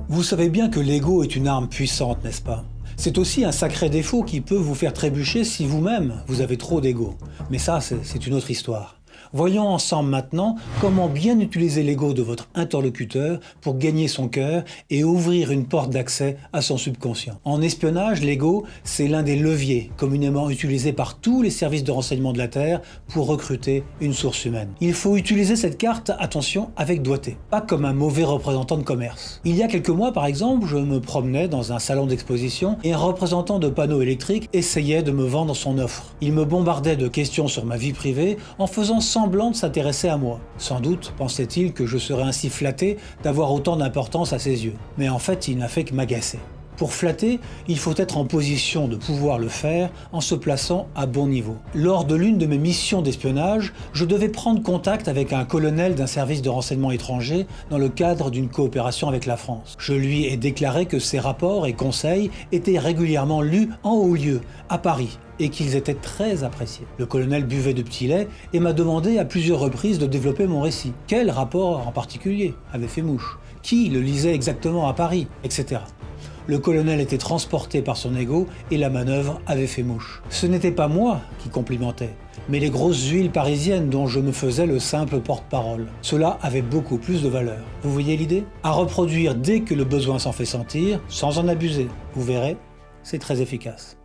Vous savez bien que l'ego est une arme puissante, n'est-ce pas? C'est aussi un sacré défaut qui peut vous faire trébucher si vous-même, vous avez trop d'ego. Mais ça, c'est une autre histoire. Voyons ensemble maintenant comment bien utiliser l'ego de votre interlocuteur pour gagner son cœur et ouvrir une porte d'accès à son subconscient. En espionnage, l'ego, c'est l'un des leviers communément utilisés par tous les services de renseignement de la Terre pour recruter une source humaine. Il faut utiliser cette carte, attention, avec doigté, pas comme un mauvais représentant de commerce. Il y a quelques mois, par exemple, je me promenais dans un salon d'exposition et un représentant de panneaux électriques essayait de me vendre son offre. Il me bombardait de questions sur ma vie privée en faisant semblant de s'intéresser à moi. Sans doute pensait-il que je serais ainsi flatté d'avoir autant d'importance à ses yeux. Mais en fait, il n'a fait que m'agacer. Pour flatter, il faut être en position de pouvoir le faire en se plaçant à bon niveau. Lors de l'une de mes missions d'espionnage, je devais prendre contact avec un colonel d'un service de renseignement étranger dans le cadre d'une coopération avec la France. Je lui ai déclaré que ses rapports et conseils étaient régulièrement lus en haut lieu, à Paris, et qu'ils étaient très appréciés. Le colonel buvait de petits laits et m'a demandé à plusieurs reprises de développer mon récit. Quel rapport en particulier avait fait mouche? Qui le lisait exactement à Paris? Etc. Le colonel était transporté par son ego et la manœuvre avait fait mouche. Ce n'était pas moi qui complimentais, mais les grosses huiles parisiennes dont je me faisais le simple porte-parole. Cela avait beaucoup plus de valeur. Vous voyez l'idée? À reproduire dès que le besoin s'en fait sentir, sans en abuser. Vous verrez, c'est très efficace.